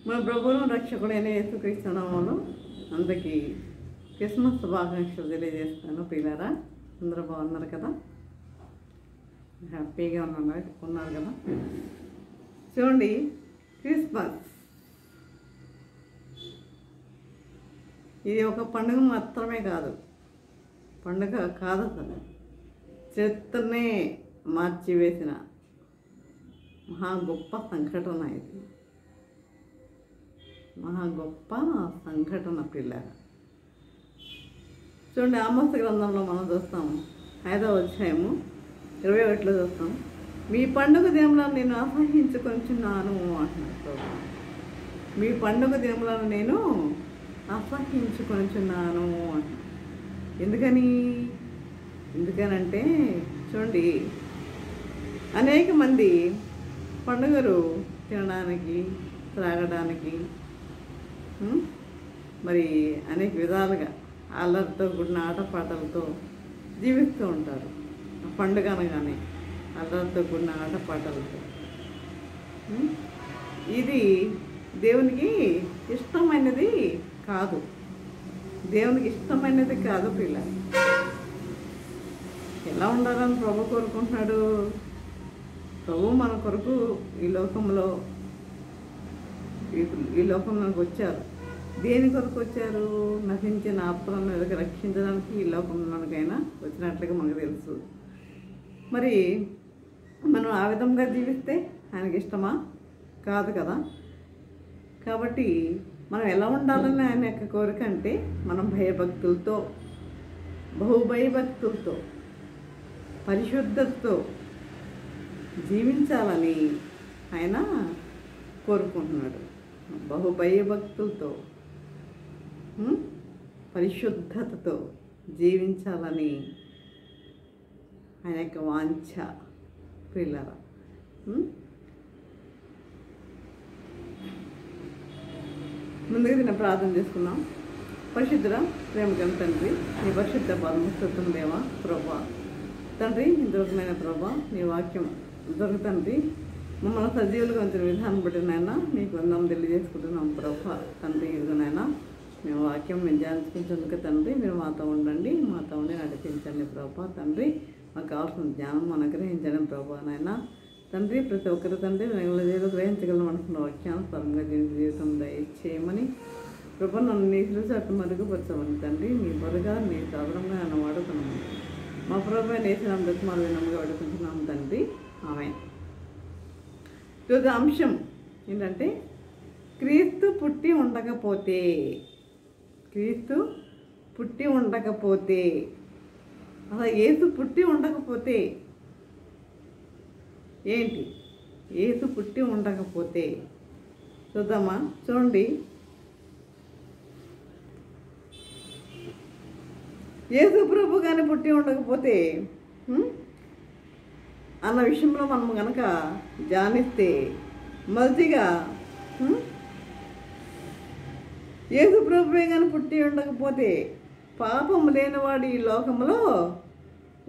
మన ప్రభువును రక్షకుడైన యేసుక్రీస్తు నామములో అందరికీ క్రిస్మస్ శుభాకాంక్షలు తెలియజేస్తాను. పిల్లరా అందరూ బాగున్నారు కదా, హ్యాపీగా ఉన్నారు కదా. చూడండి, క్రిస్మస్ ఇది ఒక పండుగ మాత్రమే కాదు, పండుగ కాదు అసలు, చరిత్రనే మార్చివేసిన మహా గొప్ప సంఘటన. ఇది మహా గొప్ప సంఘటన పిల్లల. చూడండి, ఆమోస్ గ్రంథంలో మనం చూస్తాము 5వ అధ్యాయము 21లో చూస్తాం. మీ పండుగ దినములను నేను అసహించుకొనిచున్నాను అంటున్నారు. మీ పండుగ దినములను నేను అసహించుకొనిచున్నాను అంటున్నారు. ఎందుకనంటే చూడండి, అనేక మంది పండుగలు తినడానికి, త్రాగడానికి, మరి అనేక విధాలుగా అల్లరితో కూడిన ఆటపాటలతో జీవిస్తూ ఉంటారు. పండుగ అనగానే అల్లరితో కూడిన ఆటపాటలతో. ఇది దేవునికి ఇష్టమైనది కాదు, దేవునికి ఇష్టమైనది కాదు పిల్లలు. ఎలా ఉండాలని ప్రభు కోరుకుంటున్నాడు? ప్రభు మన కొరకు ఈ లోకంలోకి వచ్చారు. దేని కొరకు వచ్చారు? నశించిన ఆత్మలను రక్షించడానికి ఈ లోకంలోకైనా వచ్చినట్లుగా మనకు తెలుసు. మరి మనం ఆ విధంగా జీవిస్తే ఆయనకి ఇష్టమా? కాదు కదా. కాబట్టి మనం ఎలా ఉండాలని ఆయన యొక్క కోరిక అంటే, మనం భయభక్తులతో, బహుభయభక్తులతో, పరిశుద్ధతతో జీవించాలని ఆయన కోరుకుంటున్నాడు. బహుభయభక్తులతో, పరిశుద్ధతతో జీవించాలని ఆయన యొక్క వాంఛ పిల్లల. ముందుగా నేను ప్రార్థన చేసుకున్నాం. పరిశుద్ధుల ప్రేమగల తండ్రి, నీ పరిశుద్ధ పరమస్తుతం దేవా ప్రభా తండ్రి, దొరకమైన ప్రభా, నీ వాక్యం దొరుకుతండి మమ్మల్ని సజీవులుగా ఉంచిన విధానం బట్టి నాయన నీకు వందనం తెలియజేసుకుంటున్నాం ప్రభా తండ్రి. ఇదిగోనైనా మేము వాక్యం మేము ధ్యానించుకుంటున్నందుకు తండ్రి, మీరు మాతో ఉండండి, మాతో ఉండి నడిపించండి ప్రభా తండ్రి. మాకు కావాల్సిన జ్ఞానం అనుగ్రహించడం ప్రభా నాయన తండ్రి. ప్రతి ఒక్కరు తండ్రి ఏదో గ్రహించగలం అనుకున్న వాక్యాన్ని స్వరంగా జీవితం దయచేయమని ప్రభా నన్ను నీ అటు మరుగుపరచమని తండ్రి. నీ బరుగా నీ సాధారణంగా నన్ను వాడుతున్నాము. మా ప్రభు నేసినాం దశమాలు వినముగా వాడుకుంటున్నాము తండ్రి. ఆమేన్. ఈరోజు అంశం ఏంటంటే, క్రీస్తు పుట్టి ఉండకపోతే అసలు యేసు పుట్టి ఉండకపోతే ఏంటి? యేసు పుట్టి ఉండకపోతే చూద్దామా? చూడండి, యేసు ప్రభు కానీ పుట్టి ఉండకపోతే అన్న విషయంలో మనం కనుక ధ్యానిస్తే, మొదటిగా యేసు ప్రభువే కానీ పుట్టి ఉండకపోతే పాపము లేనివాడు ఈ లోకంలో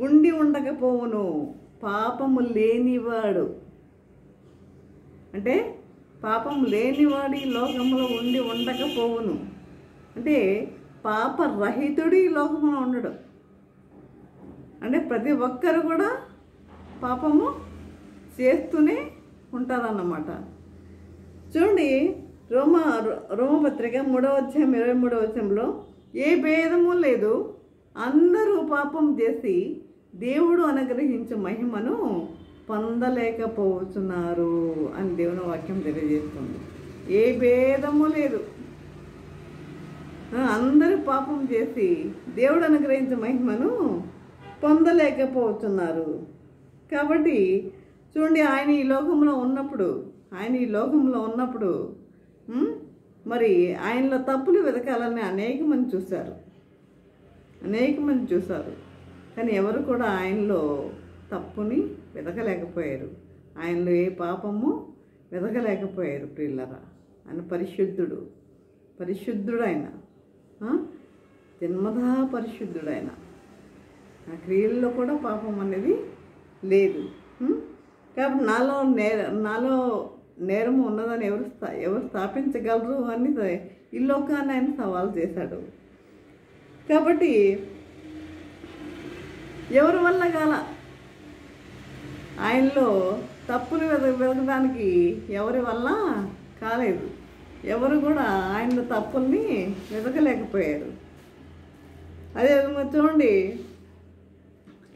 ఉండి ఉండకపోవును. పాపము లేనివాడు అంటే, పాపము లేనివాడు ఈ లోకంలో ఉండి ఉండకపోవును అంటే, పాపరహితుడు ఈ లోకంలో ఉండడు. అంటే ప్రతి ఒక్కరు కూడా పాపము చేస్తూనే ఉంటారన్నమాట. చూడండి, రోమపత్రిక 3వ అధ్యాయం 23వ వచనంలో, ఏ భేదము లేదు, అందరూ పాపం చేసి దేవుడు అనుగ్రహించే మహిమను పొందలేకపోతున్నారు అని దేవుని వాక్యం తెలియజేస్తుంది. ఏ భేదము లేదు, అందరూ పాపం చేసి దేవుడు అనుగ్రహించే మహిమను పొందలేకపోతున్నారు. కాబట్టి చూడండి, ఆయన ఈ లోకంలో ఉన్నప్పుడు మరి ఆయనలో తప్పులు వెతకాలని అనేక మంది చూశారు. కానీ ఎవరు కూడా ఆయనలో తప్పుని వెతకలేకపోయారు. ఆయనలో ఏ పాపము వెతకలేకపోయారు ప్రియులరా. ఆయన పరిశుద్ధుడు ఆయన, జన్మదా పరిశుద్ధుడైన. ఆ క్రియల్లో కూడా పాపం అనేది లేదు. కాబట్టి నాలో నేరము ఉన్నదని ఎవరు స్థాపించగలరు అని ఈ లోకాన్ని ఆయన సవాల్ చేశాడు. కాబట్టి ఎవరి వల్ల కాల ఆయనలో తప్పులు వెతకడానికి ఎవరి వల్ల కాలేదు. ఎవరు కూడా ఆయనలో తప్పుల్ని వెతకలేకపోయారు. అదే చూడండి,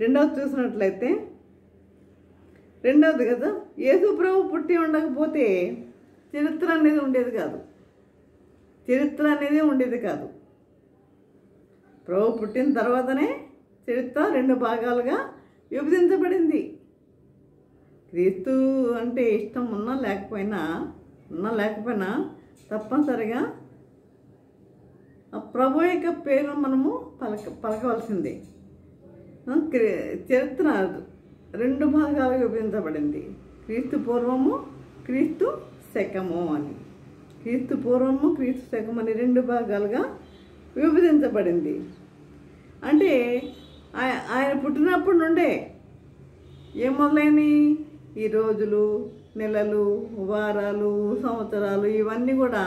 రెండవది చూసినట్లయితే, రెండవది కదా, యేసు ప్రభు పుట్టి ఉండకపోతే చరిత్ర అనేది ఉండేది కాదు. చరిత్ర అనేది ఉండేది కాదు. ప్రభు పుట్టిన తర్వాతనే చరిత్ర 2 భాగాలుగా విభజించబడింది. క్రీస్తు అంటే ఇష్టం ఉన్నా లేకపోయినా తప్పనిసరిగా ఆ ప్రభు యొక్క పేరు మనము పలకవలసిందే. చరిత్ర 2 భాగాలుగా విభజించబడింది. క్రీస్తు పూర్వము, క్రీస్తు శకము అని. క్రీస్తు పూర్వము, క్రీస్తు శకము అని 2 భాగాలుగా విభజించబడింది. అంటే ఆయన పుట్టినప్పటి నుండే ఏం మొదలైనవి? ఈ రోజులు, నెలలు, వారాలు, సంవత్సరాలు ఇవన్నీ కూడా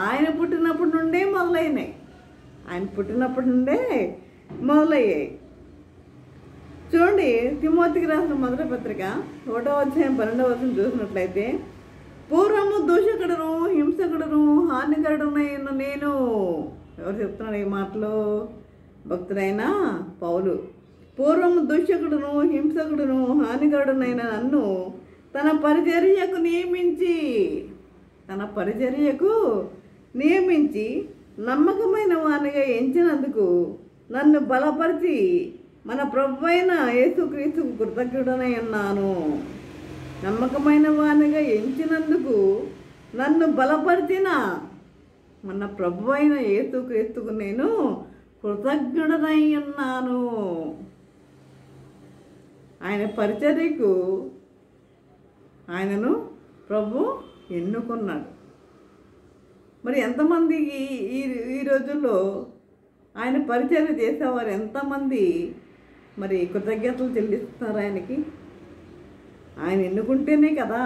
ఆయన పుట్టినప్పటి నుండే మొదలైనాయి. ఆయన పుట్టినప్పటి నుండే మొదలయ్యాయి. చూడండి, తిమోతికి రాసిన మొదటి పత్రిక 1వ అధ్యాయం 12వ వచనం చూసినట్లయితే, పూర్వము దూషకుడును, హింసకుడును, హానికరుడునైన నేను. ఎవరు చెప్తున్నాడు ఈ మాటలు? భక్తుడైన పౌలు. పూర్వము దూషకుడును, హింసకుడును, హానికరుడునైన నన్ను తన పరిచర్యకు నియమించి నమ్మకమైన వానిగా ఎంచినందుకు నన్ను బలపరిచి మన ప్రభువైన యేసుక్రీస్తుకు కృతజ్ఞుడనై ఉన్నాను. నమ్మకమైన వానిగా ఎంచినందుకు నన్ను బలపరిచిన మన ప్రభువైన యేసుక్రీస్తుకు నేను కృతజ్ఞుడనై ఉన్నాను. ఆయన పరిచర్యకు ఆయనను ప్రభు ఎన్నుకున్నాడు. మరి ఎంతమంది ఈ రోజుల్లో ఆయన పరిచర్య చేసేవారు ఎంతమంది మరి కృతజ్ఞతలు చెల్లిస్తున్నారు ఆయనకి? ఆయన ఎన్నుకుంటేనే కదా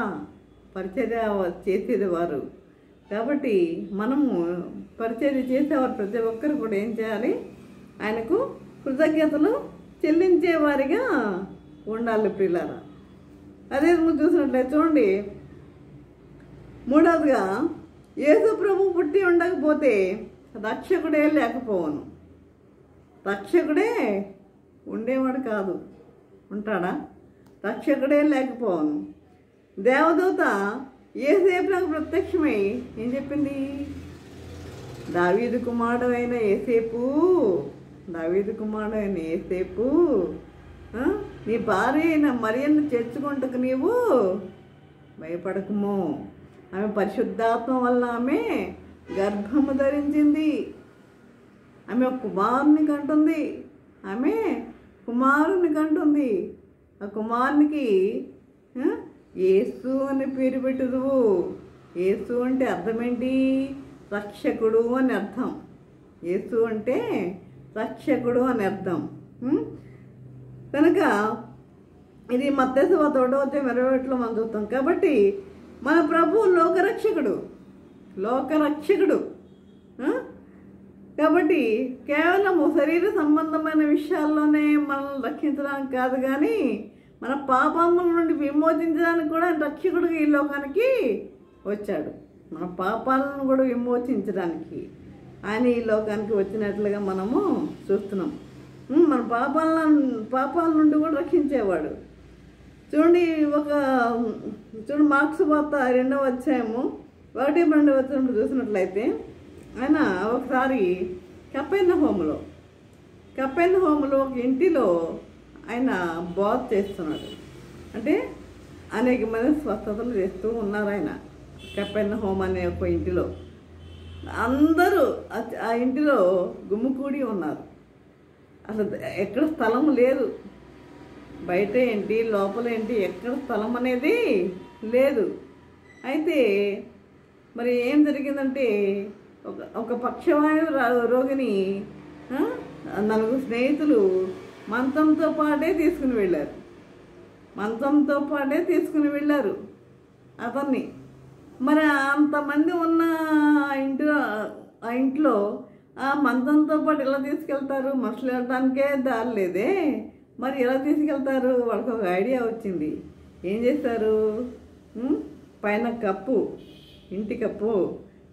పరిచర్య చేసేది వారు. కాబట్టి మనము పరిచర్య చేసేవారు ప్రతి ఒక్కరు కూడా ఏం చేయాలి? ఆయనకు కృతజ్ఞతలు చెల్లించేవారిగా ఉండాలి ప్రియులారా. అదే చూసినట్లయితే చూడండి, 3వదిగా, యేసు ప్రభు పుట్టి ఉండకపోతే రక్షకుడే లేకపోవను. రక్షకుడే ఉండేవాడు కాదు. ఉంటాడా? రక్షకుడే లేకపోవను. దేవదూత యేసేపునకు ప్రత్యక్షమై ఏం చెప్పింది? దావీదు కుమారుడు అయిన యేసేపు, నీ భార్య అయిన మరియను చేర్చుకుంటకు నీవు భయపడకుము. ఆమె పరిశుద్ధాత్మ వల్ల ఆమె గర్భము ధరించింది. ఆమె కుమారుని కంటుంది. ఆ కుమారునికి యేసు అని పేరు పెట్టుదువు. యేసు అంటే అర్థం ఏంటి? రక్షకుడు అని అర్థం. యేసు అంటే రక్షకుడు అని అర్థం. కనుక ఇది మత్తయి సువార్త 1వ అధ్యాయం 21లో మనం చూస్తాం. కాబట్టి మన ప్రభు లోకరక్షకుడు. కాబట్టి కేవలము శరీర సంబంధమైన విషయాల్లోనే మనల్ని రక్షించడానికి కాదు, కానీ మన పాపముల నుండి విమోచించడానికి కూడా రక్షకుడు ఈ లోకానికి వచ్చాడు. మన పాపాలను కూడా విమోచించడానికి ఆయన ఈ లోకానికి వచ్చినట్లుగా మనము చూస్తున్నాం. మన పాపాల నుండి కూడా రక్షించేవాడు. చూడండి, మార్క్స్ వార్త 2వ అధ్యాయము 1-2 వచనంలో చూసినట్లయితే, ఆయన ఒకసారి కపెర్నహూములో ఒక ఇంటిలో ఆయన బోధ చేస్తున్నాడు. అంటే అనేక మంది స్వస్థతలు చేస్తూ ఉన్నారు ఆయన కపెర్నహూము అనే ఒక ఇంటిలో. అందరూ ఆ ఇంటిలో గుమ్ముకూడి ఉన్నారు. అసలు ఎక్కడ స్థలం లేదు. బయట ఏంటి, లోపల ఏంటి, ఎక్కడ స్థలం అనేది లేదు. అయితే మరి ఏం జరిగిందంటే, ఒక పక్షవాయు రోగిని 4 స్నేహితులు మంచంతో పాటే తీసుకుని వెళ్ళారు. అతన్ని మరి అంతమంది ఉన్న ఆ ఇంట్లో ఆ మంచంతో పాటు ఎలా తీసుకెళ్తారు? మనుషులు వెళ్ళడానికే దారి లేదే, మరి ఎలా తీసుకెళ్తారు? వాళ్ళకి ఒక ఐడియా వచ్చింది. ఏం చేశారు? పైన కప్పు, ఇంటి కప్పు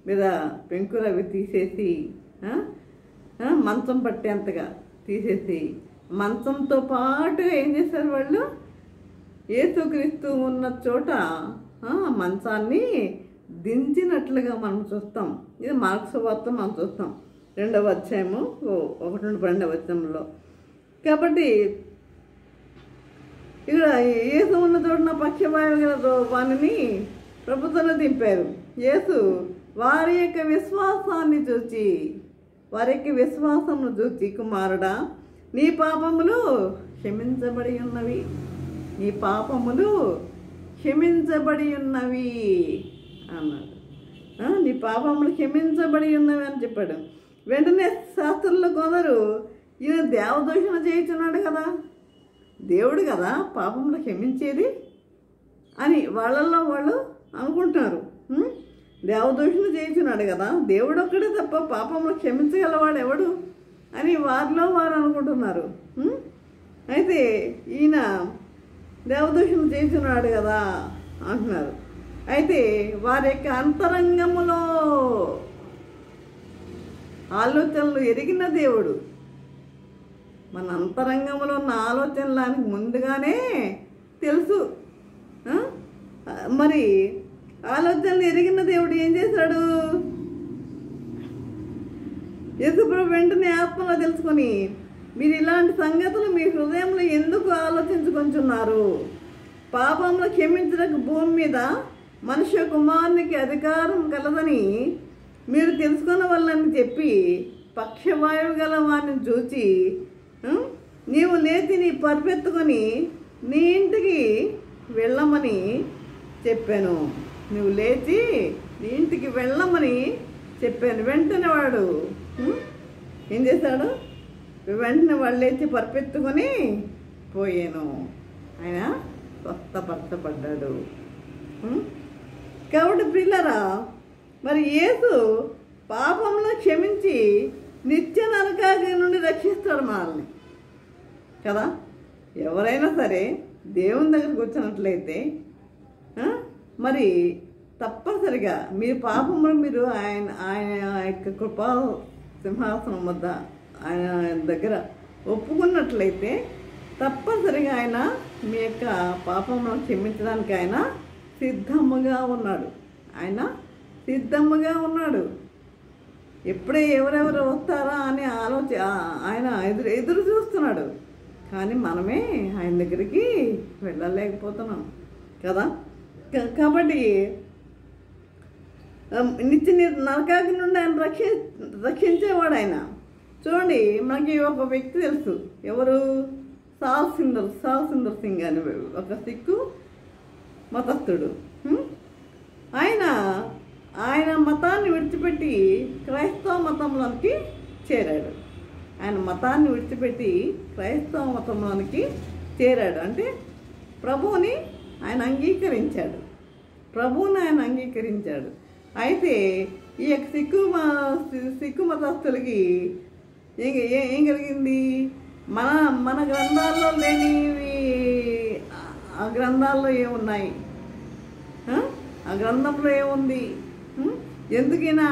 మీద పెంకులు అవి తీసేసి మంచం పట్టేంతగా తీసేసి మంచంతో పాటుగా ఏం చేశారు వాళ్ళు? యేసుక్రీస్తు ఉన్న చోట మంచాన్ని దించినట్లుగా మనం చూస్తాం. ఇది మార్కు సువార్త మనం చూస్తాం 2వ అధ్యాయము 1-12 వచనంలో. కాబట్టి ఇక్కడ యేసు ఉన్న చోటున పక్షవాయువు గల వాణిని ప్రభుత్వంలో దింపారు. యేసు వారి యొక్క విశ్వాసాన్ని చూచి, కుమారుడా, నీ పాపములు క్షమించబడి ఉన్నవి, నీ పాపములు క్షమించబడి ఉన్నవి అన్నాడు. నీ పాపములు క్షమించబడి ఉన్నవి అని చెప్పాడు. వెంటనే శాస్త్రుల్లో కొందరు, ఈయన దేవదూషణ చేయించున్నాడు కదా, దేవుడు కదా పాపములు క్షమించేది అని వాళ్ళల్లో వాళ్ళు అనుకుంటున్నారు. దేవదూషణ చేయించున్నాడు కదా, దేవుడు ఒక్కడే తప్ప పాపములు క్షమించగలవాడు ఎవడు అని వారిలో వారు అనుకుంటున్నారు. అయితే ఈయన దేవదూషణ చేయించున్నాడు కదా అంటున్నారు. అయితే వారి యొక్క అంతరంగములో ఆలోచనలు ఎరిగిన దేవుడు, మన అంతరంగంలో ఉన్న ఆలోచనలు ఆయనకు ముందుగానే తెలుసు. మరి ఆలోచనలు ఎరిగిన దేవుడు ఏం చేశాడు? యేసుప్రభు వెంటనే ఆత్మలో తెలుసుకొని, మీరు ఇలాంటి సంగతులు మీ హృదయంలో ఎందుకు ఆలోచించుకొంచున్నారు? పాపంలో క్షమించడానికి భూమి మీద మనుష్య కుమారునికి అధికారం కలదని మీరు తెలుసుకున్న వాళ్ళని చెప్పి, పక్షవాయువు గల వారిని చూచి, నీవు లేచి నీ పరిపెత్తుకొని నీ ఇంటికి వెళ్ళమని చెప్పాను. నువ్వు లేచి నీ ఇంటికి వెళ్ళమని చెప్పాను. వెంటనే వాడు ఏం చేశాడు? వెంటనే వాడు లేచి పరిపెత్తుకొని పోయాను. ఆయన స్వస్థపరచబడ్డాడు. కాబట్టి పిల్లరా, మరి యేసు పాపంలో క్షమించి నిత్య నరకాగ్ని నుండి రక్షిస్తాడు మనల్ని కదా. ఎవరైనా సరే దేవుని దగ్గరికి వచ్చినట్లయితే మరి తప్పనిసరిగా మీరు పాపములు మీరు ఆయన యొక్క కృపా సింహాసనం వద్ద ఆయన దగ్గర ఒప్పుకున్నట్లయితే తప్పనిసరిగా ఆయన మీ యొక్క పాపములను క్షమించడానికి ఆయన సిద్ధముగా ఉన్నాడు. ఆయన సిద్ధముగా ఉన్నాడు. ఎప్పుడే ఎవరెవరు వస్తారా అని ఆయన ఎదురు చూస్తున్నాడు. కానీ మనమే ఆయన దగ్గరికి వెళ్ళలేకపోతున్నాం కదా. కాబట్టి నిత్య నరకాగ్ని నుండి ఆయన రక్షించేవాడు ఆయన. చూడండి, మనకి ఒక వ్యక్తి తెలుసు. ఎవరు? సాల్ సుందర్ సింగ్ అని ఒక సిక్కు మతస్థుడు. ఆయన మతాన్ని విడిచిపెట్టి క్రైస్తవ మతంలోనికి చేరాడు. ఆయన మతాన్ని విడిచిపెట్టి క్రైస్తవ మతంలోనికి చేరాడు. అంటే ప్రభువుని ఆయన అంగీకరించాడు. అయితే ఈ యొక్క సిక్కు మతస్థులకి ఏం కలిగింది? మన గ్రంథాల్లో లేనివి ఆ గ్రంథాల్లో ఏమున్నాయి? ఆ గ్రంథంలో ఏముంది? ఎందుకైనా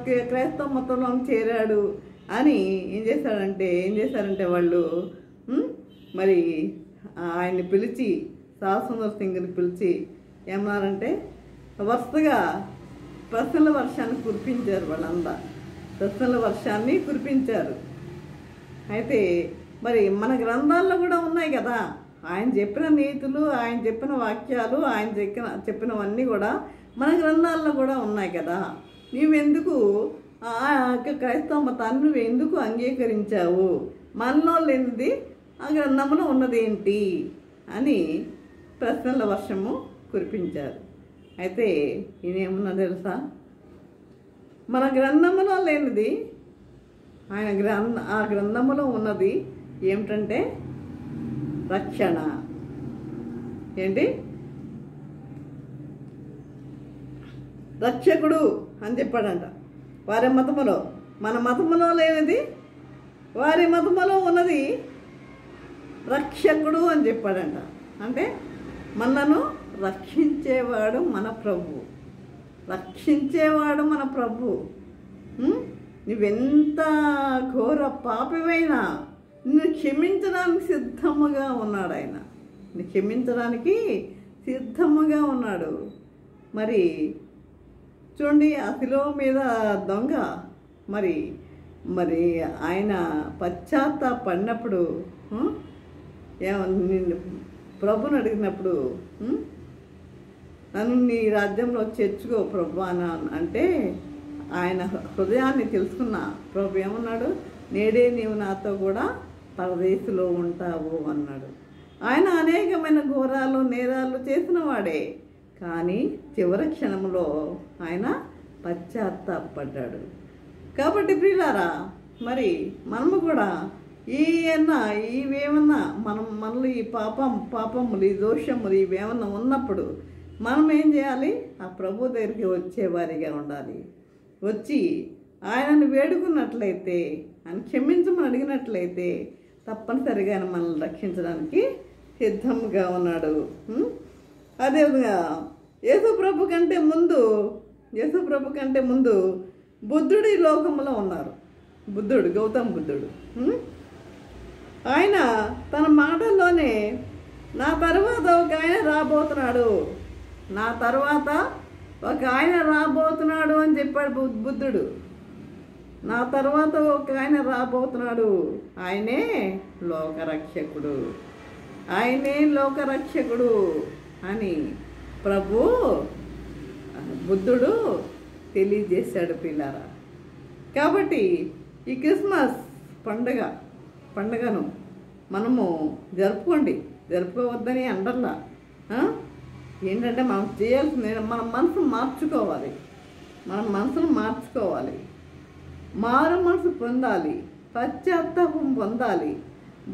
క్రైస్తవ మతంలో చేరాడు అని ఏం చేశారంటే వాళ్ళు మరి ఆయన్ని పిలిచి, సాసుందర్ సింగ్ని పిలిచి ఏమన్నారంటే వరుసగా ప్రశ్నల వర్షాన్ని కురిపించారు. వాళ్ళంతా ప్రశ్నల వర్షాన్ని కురిపించారు. అయితే మరి మన గ్రంథాల్లో కూడా ఉన్నాయి కదా, ఆయన చెప్పిన నీతులు, ఆయన చెప్పిన వాక్యాలు, ఆయన చెప్పినవన్నీ కూడా మన గ్రంథాల్లో కూడా ఉన్నాయి కదా. నీవెందుకు క్రైస్తవ మతాన్ని నువ్వెందుకు అంగీకరించావు? మనలో లేనిది ఆ గ్రంథంలో ఉన్నదేంటి అని ప్రశ్నల వర్షము కురిపించారు. అయితే ఈయనేమన్నా తెలుసా? మన గ్రంథంలో లేనిది ఆ గ్రంథంలో ఉన్నది ఏమిటంటే రక్షణ. ఏంటి? రక్షకుడు అని చెప్పాడంట. వారి మతములో, మన మతములో లేనిది వారి మతములో ఉన్నది రక్షకుడు అని చెప్పాడంట. అంటే మనను రక్షించేవాడు మన ప్రభు, రక్షించేవాడు మన ప్రభు. నువ్వెంత ఘోర పాపివైనా నిన్ను క్షమించడానికి సిద్ధముగా ఉన్నాడు ఆయన, నిన్ను క్షమించడానికి సిద్ధముగా ఉన్నాడు. మరి చూడండి, ఆ శిలువ మీద దొంగ మరి మరి ఆయన పశ్చాత్తాపడినప్పుడు నిన్ను ప్రభుని అడిగినప్పుడు నన్ను నీ రాజ్యంలో చేర్చుకో ప్రభు అని అంటే ఆయన హృదయాన్ని తెలుసుకున్న ప్రభు ఏమన్నాడు, నేడే నీవు నాతో కూడా పరదేశంలో ఉంటావు అన్నాడు. ఆయన అనేకమైన ఘోరాలు నేరాలు చేసిన వాడే, కానీ చివరి క్షణంలో ఆయన పశ్చాత్తాపడ్డాడు. కాబట్టి ప్రియులారా, మరి మనము కూడా ఇవేమన్నా మనలో ఈ పాపములు, ఈ దోషములు ఇవేమన్నా ఉన్నప్పుడు మనం ఏం చేయాలి? ఆ ప్రభు దగ్గరికి వచ్చేవారిగా ఉండాలి. వచ్చి ఆయనను వేడుకున్నట్లయితే, ఆయన క్షమించమని అడిగినట్లయితే తప్పనిసరిగా ఆయన మనల్ని రక్షించడానికి సిద్ధంగా ఉన్నాడు. అదేవిధంగా యేసు ప్రభు కంటే ముందు బుద్ధుడు ఈ లోకంలో ఉన్నారు. గౌతమ బుద్ధుడు ఆయన తన మాటల్లోనే నా తర్వాత ఒక ఆయన రాబోతున్నాడు అని చెప్పాడు బుద్ధుడు. నా తర్వాత ఒక ఆయన రాబోతున్నాడు, ఆయనే లోకరక్షకుడు అని ప్రభు బుద్ధుడు తెలియజేశాడు పిల్లారా. కాబట్టి ఈ క్రిస్మస్ పండగను మనము జరుపుకోవద్దని అంటల్లా. ఏంటంటే మనం చేయాల్సింది మన మనసును మార్చుకోవాలి, మారు మనసు పొందాలి, పశ్చాత్తాపం పొందాలి.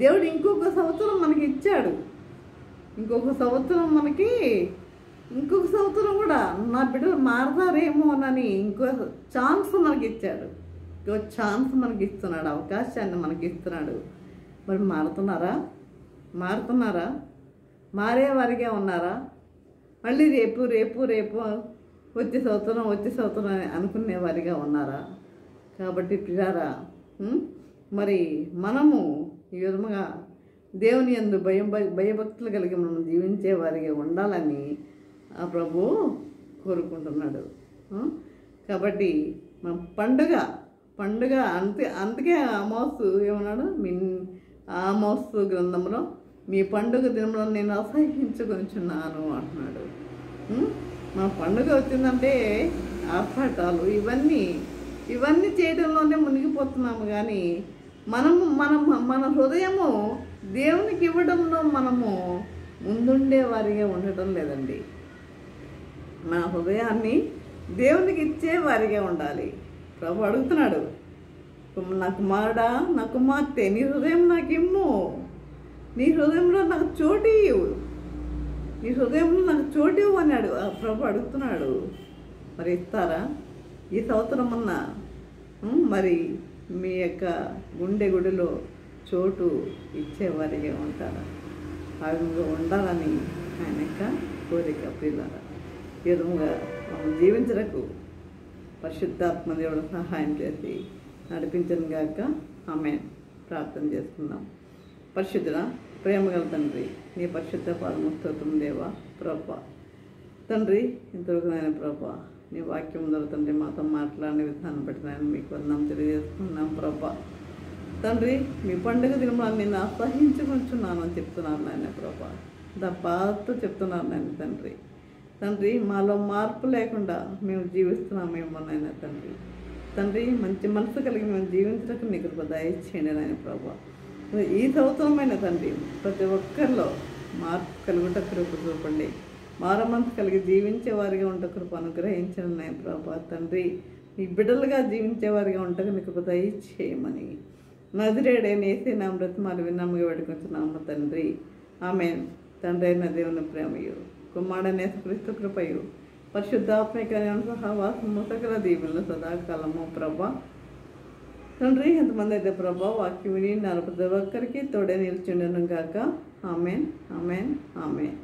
దేవుడు ఇంకొక సంవత్సరం మనకి ఇచ్చాడు. ఇంకొక సంవత్సరం కూడా నా బిడ్డలు మారతారేమోనని ఇంకో ఛాన్స్ మనకి ఇచ్చాడు. మనకి ఇస్తున్నాడు, అవకాశాన్ని మనకి ఇస్తున్నాడు. మరి మారుతున్నారా? మారేవారిగా ఉన్నారా? మళ్ళీ రేపు వచ్చే సంవత్సరం అని అనుకునేవారిగా ఉన్నారా? కాబట్టి పిల్లారా, మరి మనము ఈ విధముగా దేవుని యందు భయభక్తులు కలిగి మనం జీవించేవారిగా ఉండాలని ఆ ప్రభు కోరుకుంటున్నాడు. కాబట్టి మన పండుగ అందుకే ఆమోసు ఏమన్నాడు, ఆమోసు గ్రంథంలో మీ పండుగ దినంలో నేను అసహించుకొనిచున్నాను అంటున్నాడు. మన పండుగ వచ్చిందంటే ఆర్భాటాలు ఇవన్నీ చేయడంలోనే మునిగిపోతున్నాము. కానీ మన హృదయము దేవునికి ఇవ్వడంలో మనము ముందుండే వారిగా ఉండటం లేదండి. మన హృదయాన్ని దేవునికి ఇచ్చే వారిగా ఉండాలి. ప్రభు అడుగుతున్నాడు, నా కుమారుడా, నా కుమార్తె, నీ హృదయం నాకు ఇమ్ము, నీ హృదయంలో నాకు చోటు ఇవ్వు అన్నాడు. ఆ ప్రభు అడుగుతున్నాడు. మరి ఇస్తారా? ఈ సంవత్సరం అన్నా మరి మీ యొక్క గుడిలో చోటు ఇచ్చేవారిగా ఉంటారా? ఆ విధంగా ఉండాలని ఆయన యొక్క కోరిక. ప్రియులారా, ఈ విధంగా మనం జీవించడానికి పరిశుద్ధాత్మ దేవుడు సహాయం చేసి నడిపించను గాక. ఆమేన్. ప్రార్థన చేసుకుందాం. పరిశుద్ధుడా, ప్రేమగల తండ్రి, నీ పరిశుద్ధ పాదము స్తోత్రం దేవా. ప్రభా తండ్రి, ఇంతవరకు నాయన ప్రభా నీ వాక్యం ద్వారా తండ్రి మాతో మాట్లాడిన విధానం బట్టి నాయన మీకు వందనం తెలియజేసుకున్నాం. ప్రభా తండ్రి, మీ పండుగ దినంలో నేను అసహించుకుంటున్నాను అని చెప్తున్నాను నాయన ప్రభా. బాధతో చెప్తున్నాను నాయన తండ్రి, మాలో మార్పు లేకుండా మేము జీవిస్తున్నామేమో నాయన తండ్రి, మంచి మనసు కలిగి మేము జీవించడానికి నీ కృప దయచేయండి నాయన ప్రభా. ఈ సంవత్సరమైన తండ్రి ప్రతి ఒక్కరిలో మార్పు కలుగుట కృప చూపండి. మారు మనసు కలిగి జీవించే వారిగా ఉంట కృప అనుగ్రహించండి నాయన ప్రభా. తండ్రి, ఈ బిడ్డలుగా జీవించేవారిగా ఉంటకు నీ కృప దయచేయమని నజరేయుడైన యేసే నామమున బ్రతిమాలి విన్నముగా వేడుకొంచున్నాము తండ్రి. ఆమేన్. తండ్రి అయిన దేవుని ప్రేమయు, కుమారుడైన యేసుక్రీస్తు కృపయు, పరిశుద్ధాత్మిక సహవాసము సకల దీవులను సదాకాలము ప్రభా. తండ్రి ఎంతమంది అయితే ప్రభా వాక్యం విని ప్రతి ఒక్కరికి తోడే నిల్చుండను గాక. Amen, amen, amen.